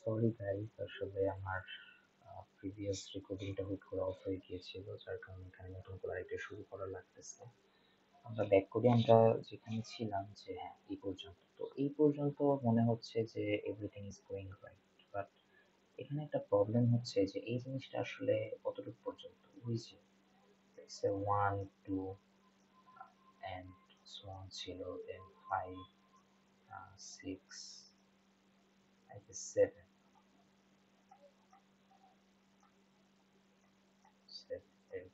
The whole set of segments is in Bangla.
সরি গাইস, আসলে আমার প্রিভিয়াস রেকর্ডিংটা হুট করে অফ হয়ে গিয়েছিল, যার কারণে এখানে নতুন করে আরেকটা শুরু করা লাগতেছে। আমরা ব্যাক করি, আমরা যেখানে ছিলাম যে হ্যাঁ এই পর্যন্ত, তো এই পর্যন্ত মনে হচ্ছে যে everything is going right, but এখানে একটা প্রবলেম হচ্ছে যে এই জিনিসটা আসলে কতটুকু পর্যন্ত হয়েছে। One two and so on ছিল, then five, six, I guess seven, seven.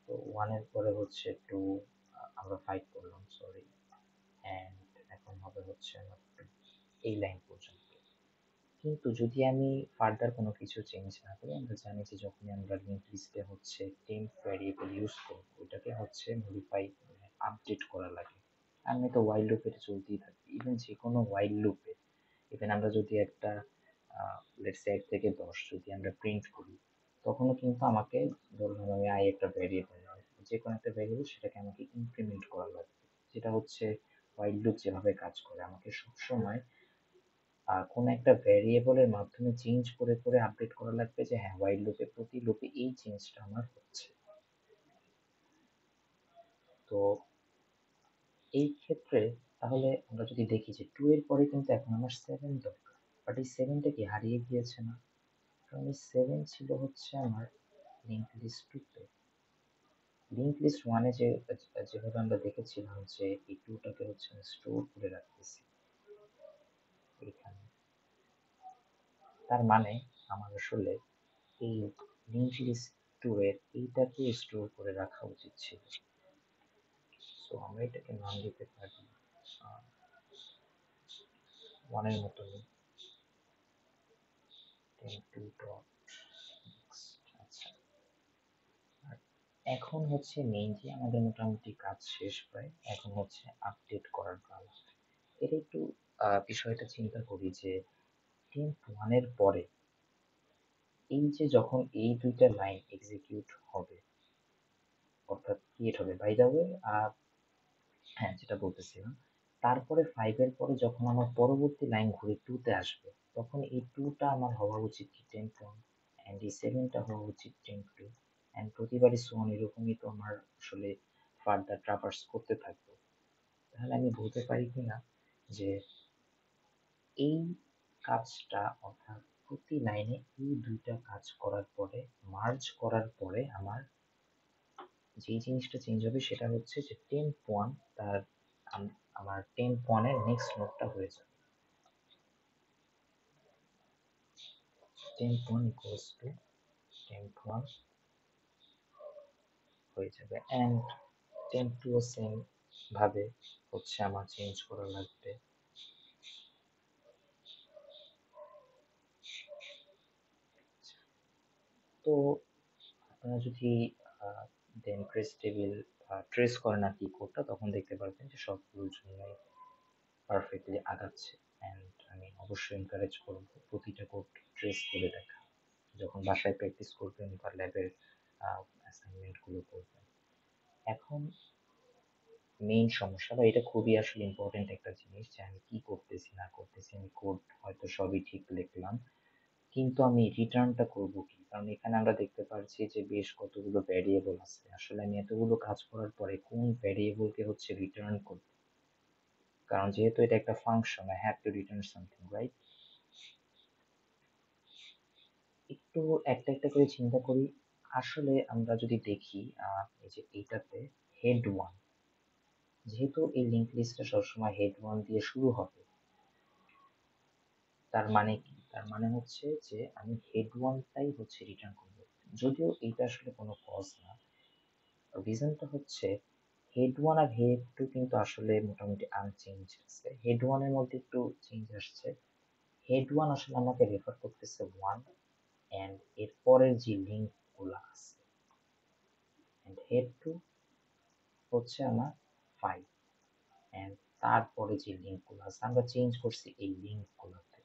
তো ওয়ানের পরে হচ্ছে টু, আমরা ফাইভ করলাম, সরি, অ্যান্ড এখন হবে হচ্ছে আমার টু, এই লাইন পর্যন্ত। কিন্তু যদি আমি ফার্দার কোনো কিছু চেঞ্জ না করি, আমরা জানি যে যখনই আমরা লিঙ্ক লিস্টে হচ্ছে টেম্প ভ্যারিয়েবল ইউজ করব, ওইটাকে হচ্ছে মডিফাই মানে আপডেট করা লাগে। আমি তো ওয়াইল লুপ এটা চলতেই থাকবে, ইভেন যে কোনো ওয়াইল লুপে, ইভেন আমরা যদি একটা লেটস সে 1 থেকে 10 যদি আমরা প্রিন্ট করি, তখনও কিন্তু আমাকে, ধরুন আমি আই একটা ভ্যারিয়েবল, যে কোনো একটা ভ্যারিয়েবল, সেটাকে আমাকে ইনক্রিমেন্ট করা লাগবে। যেটা হচ্ছে হোয়াইল লুপ যেভাবে কাজ করে, আমাকে সবসময় কোনো একটা ভ্যারিয়েবলের মাধ্যমে চেঞ্জ করে করে আপডেট করা লাগবে যে হ্যাঁ হোয়াইল লুপে প্রতি লুপে এই চেঞ্জটা আমার হচ্ছে। তো এই ক্ষেত্রে তাহলে আমরা যদি দেখি যে 2 এর পরে কিন্তু এখন আমার 7 দরকার, বাট এই 7টা কি হারিয়ে গিয়েছে না? কারণ এই 7 ছিল হচ্ছে আমার লিঙ্ক লিস্ট 2তে। লিঙ্ক লিস্ট 1-এ যেভাবে আমরা দেখেছিলাম যে এই 2টাকে হচ্ছে আমি স্টোর করে রাখতেছি এখানে, তার মানে আমার আসলে এই লিঙ্ক লিস্ট 2 এর এইটাকে স্টোর করে রাখা উচিত ছিল। সো আমরা এটাকে নাম দিতে পারি 1-এর মতনই, 10 2 ডট নেক্সট। আচ্ছা, আর এখন হচ্ছে মেইনলি আমাদের মোটামুটি কাজ শেষ প্রায়, এখন হচ্ছে আপডেট করার পালা। এটা একটু বিষয়টা চিন্তা করি যে টেম্প 1-এর পরে এই যে যখন এই দুইটা লাইন এক্সিকিউট হবে, অর্থাৎ ক্রিয়েট হবে, বাই দ্য ওয়ে, হ্যাঁ যেটা বলতেছিলাম, তারপরে 5-এর পরে যখন আমার পরবর্তী লাইন ঘুরে 2-তে আসবে, তখন এই 2টা আমার হওয়া উচিত কি টেম্প 1, অ্যান্ড এই 7টা হওয়া উচিত টেম্প 2, অ্যান্ড প্রতিবারই সো অন, এরকমই তো আমার আসলে ফার্দার ট্রাভার্স করতে থাকবো। তাহলে আমি বলতে পারি কিনা যে এই কাজটা, অর্থাৎ প্রতি লাইনে এই দুইটা কাজ করার পরে, মার্জ করার পরে আমার যেই জিনিসটা চেঞ্জ হবে সেটা হচ্ছে যে টেম্প 1 তার আমার টেম্প 1-এর নেক্সট নোডটা হয়ে যাবে। টেম্প 1 ইকুয়ালস টু টেম্প 1 হয়ে যাবে, অ্যান্ড টেম্প 2 ও সেম ভাবে হচ্ছে আমার চেঞ্জ করা লাগবে। তো আপনারা যদি দেন ট্রেস টেবিল ট্রেস করেন আর কি কোডটা, তখন দেখতে পারবেন যে সবগুলোর জন্যই পারফেক্টলি আগাচ্ছে। অ্যান্ড আমি অবশ্যই এনকারেজ করবো প্রতিটা কোড ট্রেস করে দেখা, যখন বাসায় প্র্যাকটিস করবেন বা ল্যাবের অ্যাসাইনমেন্টগুলো করবেন। এখন মেইন সমস্যা, বা এটা খুবই আসলে ইম্পর্টেন্ট একটা জিনিস, যে আমি কি করতেছি না করতেছি, আমি কোড হয়তো সবই ঠিক লিখলাম, কিন্তু আমি রিটার্নটা করব কি? কারণ এখানে আমরা দেখতে পাচ্ছি যে বেশ কতগুলো ভ্যারিয়েবল আছে, আসলে আমি এতগুলো কাজ করার পরে কোন ভ্যারিয়েবলকে হচ্ছে রিটার্ন করব? কারণ যেহেতু এটা একটা function, I have to return something, right? একটু একটা একটা করে চিন্তা করি। আসলে আমরা যদি দেখি এই যে এইটাতে হেড ওয়ান, যেহেতু এই লিঙ্ক লিস্টটা সবসময় হেড ওয়ান দিয়ে শুরু হবে, তার মানে কি? তার মানে হচ্ছে যে আমি হেড ওয়ানটাই হচ্ছে রিটার্ন করবো, যদিও এইটা আসলে কোনো কজ না। রিজনটা হচ্ছে হেড ওয়ান আর হেড টু কিন্তু আসলে মোটামুটি আনচেঞ্জ আছে, হেড ওয়ানের মধ্যে একটু চেঞ্জ আসছে। হেড ওয়ান আসলে আমাকে রেফার করতেছে ওয়ান, অ্যান্ড এর পরের যে লিঙ্ক গুলা আছে, অ্যান্ড হেড টু হচ্ছে আমার ফাইভ, অ্যান্ড তারপরে যে লিঙ্ক গুলো আছে আমরা চেঞ্জ করছি এই লিঙ্ক গুলোতে।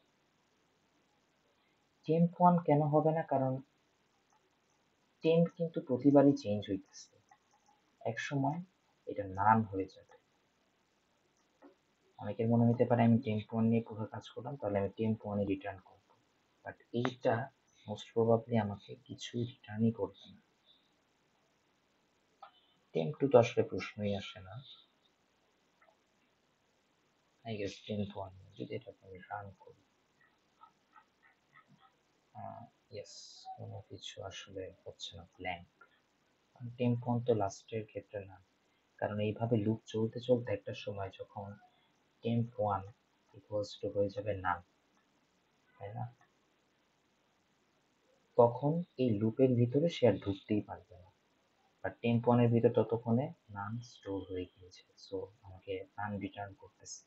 টেম্প ওয়ান কেন হবে না? কারণ টেম্প কিন্তু প্রতিবারই চেঞ্জ হইতেছে, এক সময় এটা নান হয়ে যাবে। অনেকের মনে হতে পারে আমি টেম্প ওয়ান নিয়ে পুরো কাজ করলাম, তাহলে আমি টেম্প ওয়ানে রিটার্ন করব, বাট এইটা মোস্ট প্রবাবলি আমাকে কিছুই রিটার্নই করবে না। টেম্প টু তো আসলে প্রশ্নই আসে না। আই গেস টেম্প ওয়ান যদি এটাকে আমি রান করি, ইয়েস, কোনো কিছু আসলে হচ্ছে না, ব্ল্যাঙ্ক। টেম্প ওয়ান তো লাস্টের ক্ষেত্রে না, কারণ এইভাবে লুপ চলতে চলতে একটা সময় যখন টেম্প ওয়ান ইকুয়ালস টু হয়ে যাবে নান, তাই না, তখন এই লুপের ভিতরে সে আর ঢুকতেই পারবে না। আর টেম্প ওয়ানের ভিতর ততক্ষণে নান স্টোর হয়ে গিয়েছে, সো আমাকে নান রিটার্ন করতেছে।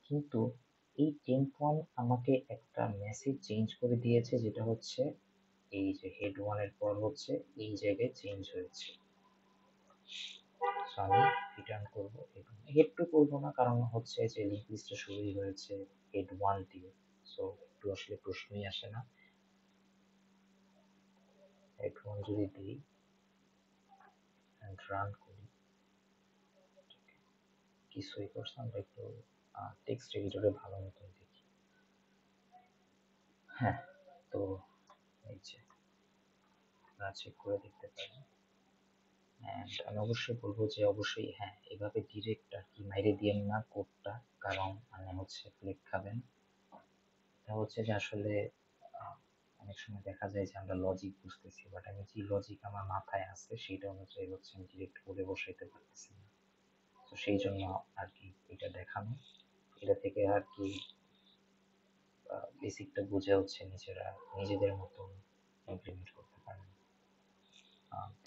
কিন্তু এই টেম্প ওয়ান আমাকে একটা মেসেজ চেঞ্জ করে দিয়েছে, যেটা হচ্ছে এই যে হেড ওয়ানের পর হচ্ছে এই জায়গায় চেঞ্জ হয়েছে। সো আমি রিটার্ন করবো হেড টু করবো না, কারণ হচ্ছে যে লিঙ্ক লিস্টটা শুরুই হয়েছে হেড ওয়ান দিয়ে, সো একটু আসলে প্রশ্নই আসে না। হেড ওয়ান যদি দিই রান করি, কিছুই করছে, আমরা একটু টেক্সট এডিটরে ভালো মতো দেখি। হ্যাঁ, তো এই যে আপনারা চেক করে দেখতে পারেন। অ্যান্ড আমি অবশ্যই বলবো যে অবশ্যই হ্যাঁ, এভাবে ডিরেক্ট আর কি মাইরে দিয়েন না কোডটা, কারণ মানে হচ্ছে ফ্লেক খাবেন। এটা হচ্ছে যে আসলে অনেক সময় দেখা যায় যে আমরা লজিক বুঝতেছি, বাট আমি যে লজিক আমার মাথায় আছে সেটা অনুযায়ী হচ্ছে আমি ডিরেক্ট কোডে বসাইতে পারতেছি না। তো সেই জন্য আর কি এটা দেখানো, এটা থেকে আর কি বেসিকটা বুঝে হচ্ছে নিজেরা নিজেদের মতো ইমপ্লিমেন্ট করতে পারেন।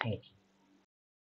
Thank you.